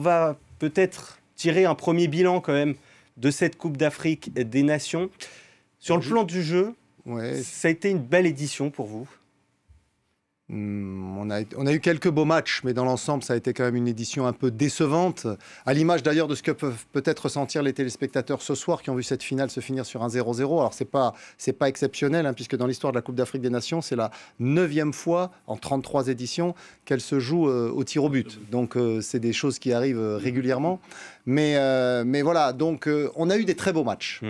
On va peut-être tirer un premier bilan quand même de cette Coupe d'Afrique des Nations. Sur le plan du jeu, ça a été une belle édition pour vous? On a eu quelques beaux matchs, mais dans l'ensemble, ça a été quand même une édition un peu décevante, à l'image d'ailleurs de ce que peuvent peut-être ressentir les téléspectateurs ce soir qui ont vu cette finale se finir sur un 0-0. Alors, c'est pas exceptionnel, hein, puisque dans l'histoire de la Coupe d'Afrique des Nations, c'est la 9e fois en 33 éditions qu'elle se joue au tir au but. Donc, c'est des choses qui arrivent régulièrement. Mais voilà, donc on a eu des très beaux matchs.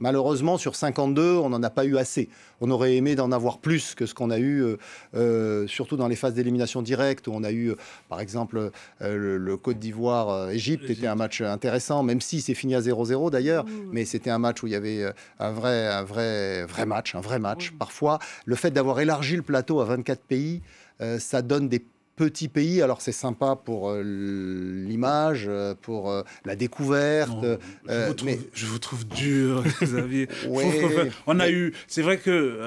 Malheureusement, sur 52, on n'en a pas eu assez. On aurait aimé d'en avoir plus que ce qu'on a eu, surtout dans les phases d'élimination directe, où on a eu, par exemple, le Côte d'Ivoire-Égypte, était un match intéressant, même si c'est fini à 0-0 d'ailleurs, mais c'était un match où il y avait un vrai match. Parfois, le fait d'avoir élargi le plateau à 24 pays, ça donne des petits pays, alors c'est sympa pour l'image, pour la découverte. Je vous trouve dur, Xavier. Ouais, on a eu, c'est vrai que,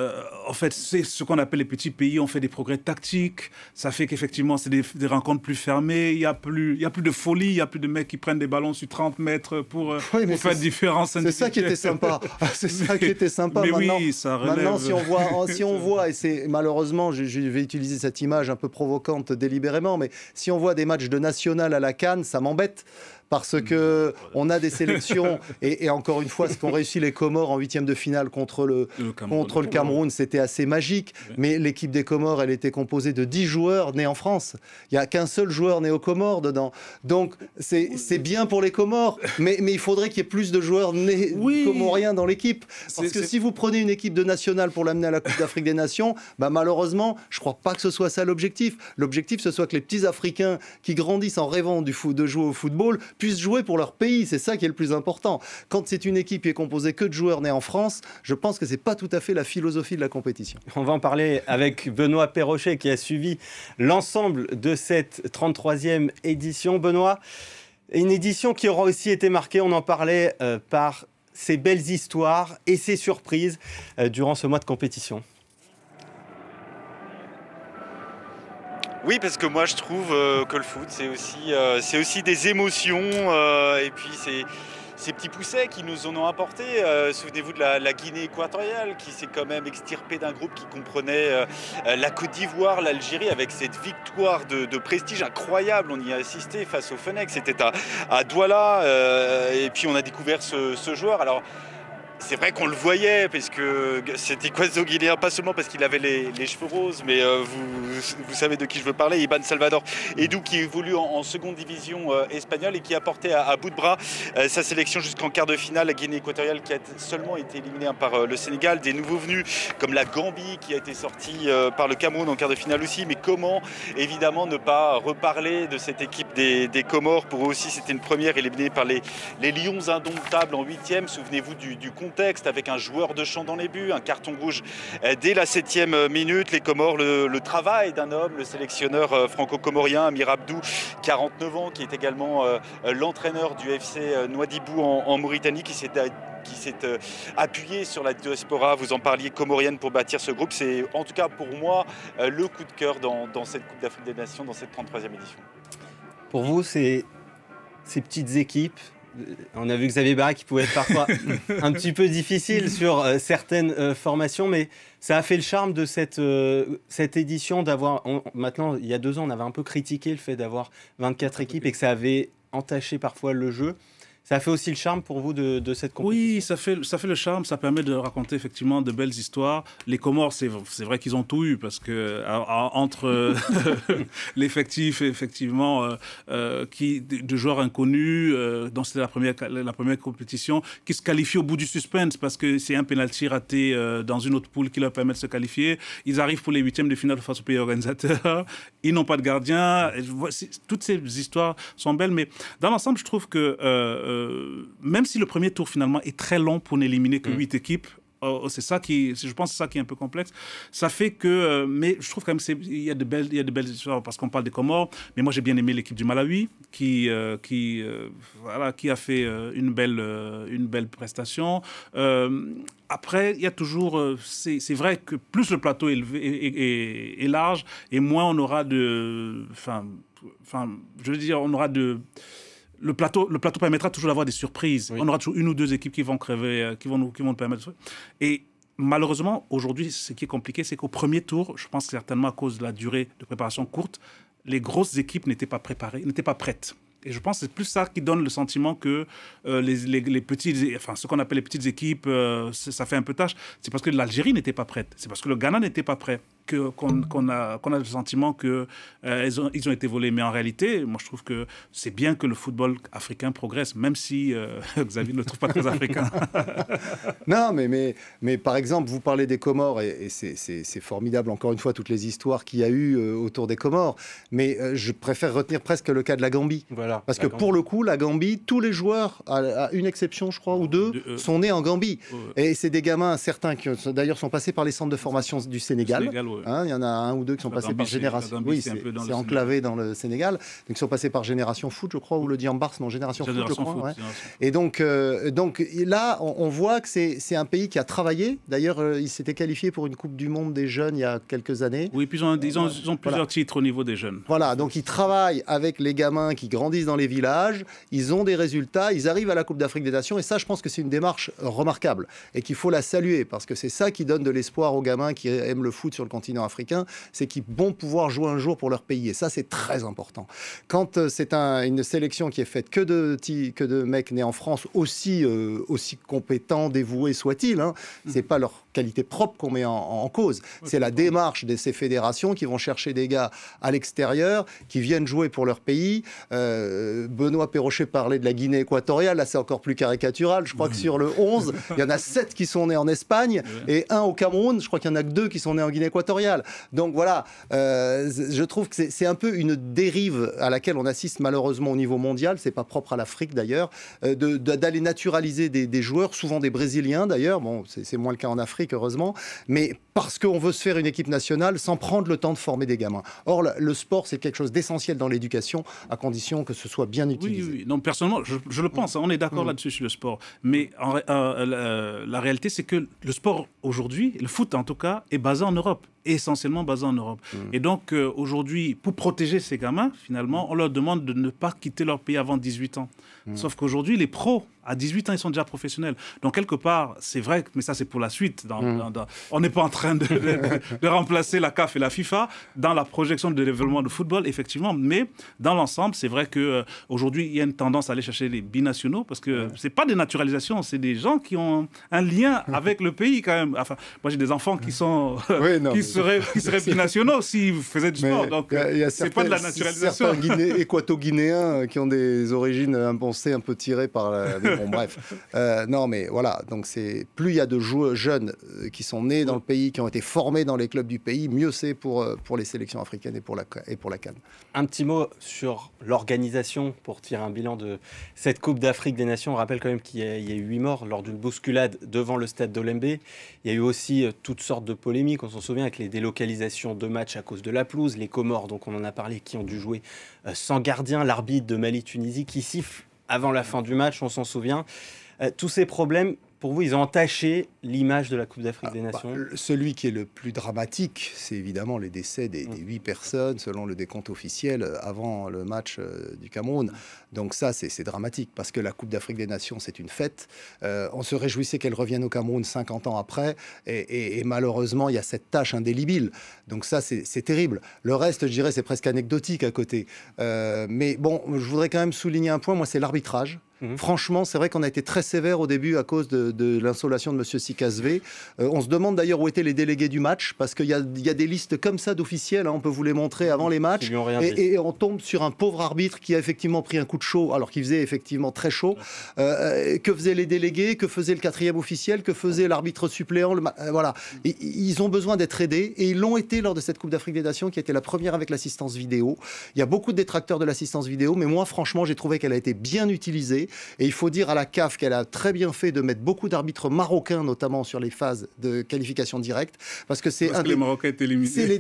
en fait, c'est ce qu'on appelle les petits pays. On fait des progrès tactiques. Ça fait qu'effectivement, c'est des rencontres plus fermées. Il y a plus de folie. Il y a plus de mecs qui prennent des ballons sur 30 mètres pour faire différence. C'est ça qui était sympa. C'est ça qui était sympa. Mais maintenant, oui, ça relève. Maintenant, si on voit, et c'est malheureusement, je vais utiliser cette image un peu provocante délibérément, mais si on voit des matchs de national à la CAN, ça m'embête. Parce que on a des sélections, et encore une fois, ce qu'ont réussi les Comores en 8e de finale contre le Cameroun, c'était assez magique. Mais l'équipe des Comores, elle était composée de 10 joueurs nés en France. Il n'y a qu'un seul joueur né aux Comores dedans. Donc, c'est bien pour les Comores, mais il faudrait qu'il y ait plus de joueurs nés comoriens dans l'équipe. Parce que si vous prenez une équipe de nationale pour l'amener à la Coupe d'Afrique des Nations, bah, malheureusement, je ne crois pas que ce soit ça l'objectif. L'objectif, ce soit que les petits Africains qui grandissent en rêvant de jouer au football puissent jouer pour leur pays, c'est ça qui est le plus important. Quand c'est une équipe qui est composée que de joueurs nés en France, je pense que c'est pas tout à fait la philosophie de la compétition. On va en parler avec Benoît Perrochet qui a suivi l'ensemble de cette 33e édition. Benoît, une édition qui aura aussi été marquée, on en parlait, par ces belles histoires et ces surprises durant ce mois de compétition. Oui, parce que moi je trouve que le foot c'est aussi des émotions et puis ces petits poussets qui nous en ont apporté. Souvenez-vous de la Guinée équatoriale qui s'est quand même extirpée d'un groupe qui comprenait la Côte d'Ivoire, l'Algérie, avec cette victoire de prestige incroyable. On y a assisté face au Fenech, c'était à Douala et puis on a découvert ce joueur. Alors, c'est vrai qu'on le voyait, parce que c'était équato-guinéen, pas seulement parce qu'il avait les cheveux roses, mais vous savez de qui je veux parler, Iban Salvador Edu, qui évolue en seconde division espagnole et qui a porté à bout de bras sa sélection jusqu'en quart de finale. La Guinée équatoriale qui a seulement été éliminée par le Sénégal, des nouveaux venus comme la Gambie qui a été sortie par le Cameroun en quart de finale aussi. Mais comment évidemment ne pas reparler de cette équipe des Comores? Pour eux aussi c'était une première, éliminée par les Lions indomptables en 8e. Souvenez-vous du contexte, avec un joueur de champ dans les buts, un carton rouge dès la 7e minute. Les Comores, le travail d'un homme, le sélectionneur franco-comorien Amir Abdou, 49 ans, qui est également l'entraîneur du FC Nouadhibou en Mauritanie, qui s'est appuyé sur la diaspora, vous en parliez, comorienne, pour bâtir ce groupe. C'est en tout cas pour moi le coup de cœur dans cette Coupe d'Afrique des Nations, dans cette 33e édition. Pour vous, ces petites équipes, on a vu Xavier Barret qui pouvait être parfois un petit peu difficile sur certaines formations, mais ça a fait le charme de cette édition d'avoir... Maintenant, il y a 2 ans, on avait un peu critiqué le fait d'avoir 24 équipes et que ça avait entaché parfois le jeu. Ça a fait aussi le charme pour vous de cette compétition? Oui, ça fait le charme, ça permet de raconter effectivement de belles histoires. Les Comores, c'est vrai qu'ils ont tout eu, parce que entre l'effectif effectivement de joueurs inconnus, dont c'était la première compétition, qui se qualifient au bout du suspense, parce que c'est un penalty raté dans une autre poule qui leur permet de se qualifier. Ils arrivent pour les 8e de finale face au pays organisateur. Ils n'ont pas de gardien. Toutes ces histoires sont belles, mais dans l'ensemble, je trouve que même si le premier tour finalement est très long pour n'éliminer que 8 équipes, c'est ça je pense que c'est ça qui est un peu complexe. Ça fait que, mais je trouve quand même qu'il y a de belles histoires, parce qu'on parle des Comores, mais moi j'ai bien aimé l'équipe du Malawi qui a fait une belle prestation. Après, il y a toujours, c'est vrai que plus le plateau est large, et moins on aura on aura le plateau permettra toujours d'avoir des surprises. Oui. On aura toujours une ou deux équipes qui vont crever, qui vont nous permettre. Et malheureusement, aujourd'hui, ce qui est compliqué, c'est qu'au premier tour, je pense certainement à cause de la durée de préparation courte, les grosses équipes n'étaient pas préparées, n'étaient pas prêtes. Et je pense que c'est plus ça qui donne le sentiment que les petites, enfin, ce qu'on appelle les petites équipes, ça fait un peu tâche. C'est parce que l'Algérie n'était pas prête. C'est parce que le Ghana n'était pas prêt qu'on a le sentiment qu'ils ont été volés. Mais en réalité, moi, je trouve que c'est bien que le football africain progresse, même si Xavier ne le trouve pas très africain. Non, mais par exemple, vous parlez des Comores, et c'est formidable, encore une fois, toutes les histoires qu'il y a eu autour des Comores. Mais je préfère retenir presque le cas de la Gambie. Voilà, Parce que pour le coup, la Gambie, tous les joueurs, à une exception, je crois, ou deux, sont nés en Gambie. Et c'est des gamins, certains qui d'ailleurs sont passés par les centres de formation du Sénégal. Hein, il y en a un ou deux qui sont passés par génération. Oui, c'est enclavé dans le Sénégal. Donc, ils sont passés par Génération Foot, je crois, ou le Diambars, non, Génération Foot, je crois. Ouais. Et donc là, on voit que c'est un pays qui a travaillé. D'ailleurs, il s'était qualifié pour une Coupe du Monde des jeunes il y a quelques années. Oui, puis ils ont plusieurs titres au niveau des jeunes. Voilà, donc ils travaillent avec les gamins qui grandissent dans les villages, ils ont des résultats, ils arrivent à la Coupe d'Afrique des Nations, et ça, je pense que c'est une démarche remarquable et qu'il faut la saluer, parce que c'est ça qui donne de l'espoir aux gamins qui aiment le foot sur le continent africain, c'est qu'ils vont pouvoir jouer un jour pour leur pays, et ça, c'est très important. Quand c'est une sélection qui est faite que de mecs nés en France, aussi compétents, dévoués soient-ils, hein, c'est pas leur qualité propre qu'on met en cause, c'est la démarche de ces fédérations qui vont chercher des gars à l'extérieur, qui viennent jouer pour leur pays. Benoît Perrochet parlait de la Guinée équatoriale, là c'est encore plus caricatural, je crois que sur le 11, il y en a 7 qui sont nés en Espagne et 1 au Cameroun, je crois qu'il y en a que 2 qui sont nés en Guinée équatoriale. Donc voilà, je trouve que c'est un peu une dérive à laquelle on assiste malheureusement au niveau mondial, c'est pas propre à l'Afrique d'ailleurs, d'aller naturaliser des joueurs, souvent des Brésiliens d'ailleurs, bon c'est moins le cas en Afrique heureusement, mais parce qu'on veut se faire une équipe nationale sans prendre le temps de former des gamins. Or le sport c'est quelque chose d'essentiel dans l'éducation, à condition que ce soit bien utilisé. Oui. Non, personnellement, je le pense. On est d'accord là-dessus sur le sport. Mais la réalité, c'est que le sport aujourd'hui, le foot en tout cas, est basé en Europe. Essentiellement basé en Europe. Et donc, aujourd'hui, pour protéger ces gamins, finalement, on leur demande de ne pas quitter leur pays avant 18 ans. Sauf qu'aujourd'hui, les pros, à 18 ans, ils sont déjà professionnels. Donc, quelque part, c'est vrai, mais ça, c'est pour la suite. On n'est pas en train de remplacer la CAF et la FIFA dans la projection de développement de football, effectivement. Mais dans l'ensemble, c'est vrai qu'aujourd'hui, il y a une tendance à aller chercher les binationaux parce que ce n'est pas des naturalisations, c'est des gens qui ont un lien avec le pays, quand même. Enfin, moi, j'ai des enfants qui sont... qui seraient binationaux s'ils faisaient du sport. Donc, c'est pas de la naturalisation. Certains équato-guinéens qui ont des origines impensées, un peu tirées par... Bon, bref. Non, mais voilà. Donc, plus il y a de joueurs jeunes qui sont nés dans le pays, qui ont été formés dans les clubs du pays, mieux c'est pour les sélections africaines et pour la CAN. Un petit mot sur l'organisation pour tirer un bilan de cette Coupe d'Afrique des Nations. On rappelle quand même qu'il y a eu 8 morts lors d'une bousculade devant le stade d'Olembe. Il y a eu aussi toutes sortes de polémiques. On s'en souvient avec les délocalisations de matchs à cause de la pelouse. Les Comores, donc on en a parlé, qui ont dû jouer sans gardien. L'arbitre de Mali-Tunisie qui siffle avant la fin du match, on s'en souvient. Tous ces problèmes, pour vous, ils ont entaché l'image de la Coupe d'Afrique des Nations? Celui qui est le plus dramatique, c'est évidemment les décès des 8 personnes, selon le décompte officiel, avant le match du Cameroun. Donc ça, c'est dramatique, parce que la Coupe d'Afrique des Nations, c'est une fête. On se réjouissait qu'elle revienne au Cameroun 50 ans après, et malheureusement, il y a cette tâche indélébile. Donc ça, c'est terrible. Le reste, je dirais, c'est presque anecdotique à côté. Mais bon, je voudrais quand même souligner un point, moi, c'est l'arbitrage. Franchement, c'est vrai qu'on a été très sévère au début à cause de l'insolation de M. Sikazvé. On se demande d'ailleurs où étaient les délégués du match, parce qu'il y a des listes comme ça d'officiels, hein, on peut vous les montrer avant les matchs, et on tombe sur un pauvre arbitre qui a effectivement pris un coup de chaud, alors qu'il faisait effectivement très chaud. Que faisaient les délégués, que faisait le 4e officiel, que faisait l'arbitre suppléant, voilà. Ils ont besoin d'être aidés, et ils l'ont été lors de cette Coupe d'Afrique des Nations, qui a été la première avec l'assistance vidéo. Il y a beaucoup de détracteurs de l'assistance vidéo, mais moi, franchement, j'ai trouvé qu'elle a été bien utilisée. Et il faut dire à la CAF qu'elle a très bien fait de mettre beaucoup d'arbitres marocains, notamment sur les phases de qualification directe, parce que c'est les Marocains étaient éliminés.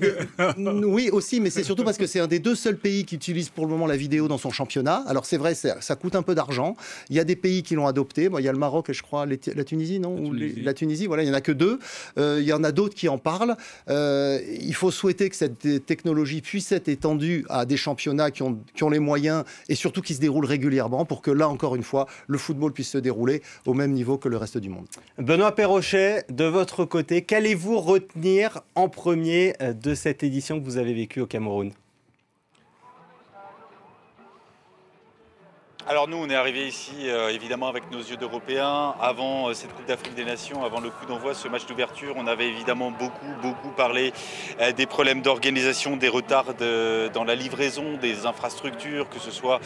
Oui, aussi, mais c'est surtout parce que c'est un des 2 seuls pays qui utilise pour le moment la vidéo dans son championnat. Alors c'est vrai, ça coûte un peu d'argent. Il y a des pays qui l'ont adopté. Bon, il y a le Maroc et je crois la Tunisie, non? La Tunisie, voilà, il n'y en a que 2. Il y en a d'autres qui en parlent. Il faut souhaiter que cette technologie puisse être étendue à des championnats qui ont les moyens et surtout qui se déroulent régulièrement pour que là, encore une fois, le football puisse se dérouler au même niveau que le reste du monde. Benoît Perrochet, de votre côté, qu'allez-vous retenir en premier de cette édition que vous avez vécue au Cameroun ? Alors nous, on est arrivés ici évidemment avec nos yeux d'Européens. Avant cette Coupe d'Afrique des Nations, avant le coup d'envoi, ce match d'ouverture, on avait évidemment beaucoup parlé des problèmes d'organisation, des retards dans la livraison des infrastructures, que ce soit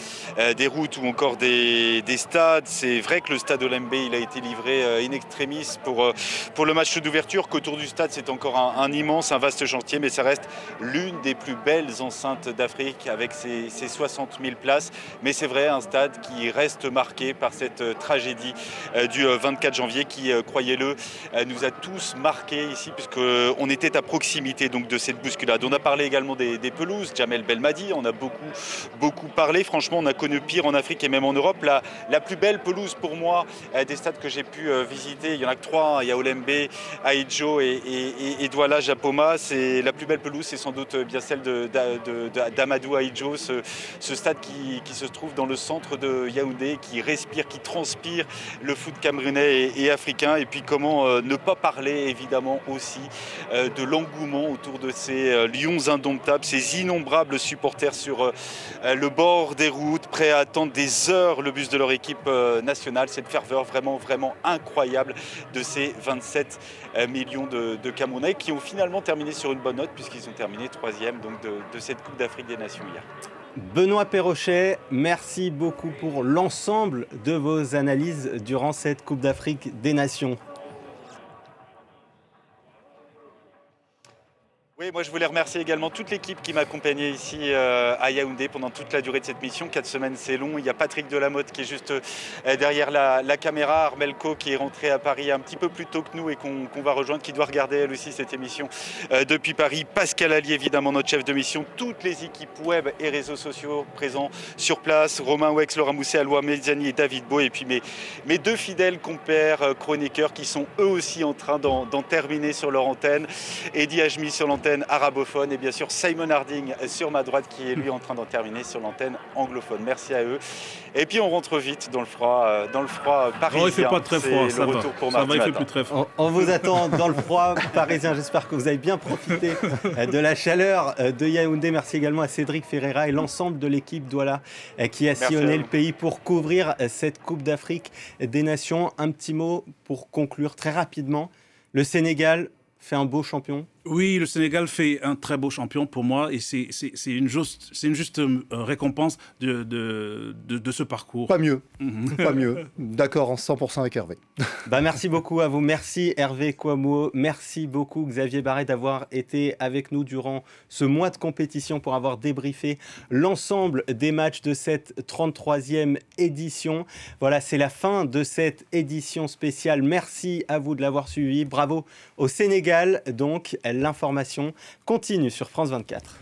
des routes ou encore des stades. C'est vrai que le stade Olembe, il a été livré in extremis pour le match d'ouverture, qu'autour du stade, c'est encore un immense, un vaste chantier, mais ça reste l'une des plus belles enceintes d'Afrique avec ses 60 000 places. Mais c'est vrai, un stade qui reste marqué par cette tragédie du 24 janvier qui, croyez-le, nous a tous marqués ici puisqu'on était à proximité donc, de cette bousculade. On a parlé également des pelouses, Djamel Belmadi, on a beaucoup parlé. Franchement, on a connu pire en Afrique et même en Europe. La plus belle pelouse pour moi des stades que j'ai pu visiter, il y en a que 3, il y a Olembe, Ahidjo et Douala Japoma. C'est la plus belle pelouse, c'est sans doute bien celle d'Amadou Ahidjo, ce stade qui se trouve dans le centre de Yaoundé, qui respire, qui transpire le foot camerounais et africain. Et puis comment ne pas parler évidemment aussi de l'engouement autour de ces lions indomptables, ces innombrables supporters sur le bord des routes, prêts à attendre des heures le bus de leur équipe nationale. Cette ferveur vraiment incroyable de ces 27 millions de Camerounais qui ont finalement terminé sur une bonne note puisqu'ils ont terminé 3e donc de cette Coupe d'Afrique des Nations hier. Benoît Perrochet, merci beaucoup pour l'ensemble de vos analyses durant cette Coupe d'Afrique des Nations. Oui, moi je voulais remercier également toute l'équipe qui m'a accompagné ici à Yaoundé pendant toute la durée de cette mission. 4 semaines, c'est long. Il y a Patrick Delamotte qui est juste derrière la caméra, Armelco qui est rentré à Paris un petit peu plus tôt que nous et qu'on va rejoindre, qui doit regarder elle aussi cette émission depuis Paris. Pascal Ali, évidemment, notre chef de mission. Toutes les équipes web et réseaux sociaux présents sur place. Romain Wex, Laura Mousset, Alois Mezzani et David Beau. Et puis mes 2 fidèles compères chroniqueurs qui sont eux aussi en train d'en terminer sur leur antenne. Eddie Ajmi sur l'antenne arabophone et bien sûr Simon Harding sur ma droite qui est lui en train d'en terminer sur l'antenne anglophone. Merci à eux. Et puis on rentre vite dans le froid parisien. Oh, il fait pas très froid, ça va. Il fait plus très froid. On vous attend dans le froid parisien. J'espère que vous avez bien profité de la chaleur de Yaoundé. Merci également à Cédric Ferreira et l'ensemble de l'équipe Douala qui a sillonné le pays pour couvrir cette Coupe d'Afrique des Nations. Un petit mot pour conclure très rapidement. Le Sénégal fait un beau champion. Oui, le Sénégal fait un très beau champion pour moi et c'est une juste récompense de ce parcours. Pas mieux, pas mieux. D'accord, en 100% avec Hervé. Merci beaucoup à vous. Merci Hervé Kouamouo. Merci beaucoup Xavier Barret d'avoir été avec nous durant ce mois de compétition pour avoir débriefé l'ensemble des matchs de cette 33e édition. Voilà, c'est la fin de cette édition spéciale. Merci à vous de l'avoir suivi. Bravo au Sénégal. Donc, l'information continue sur France 24.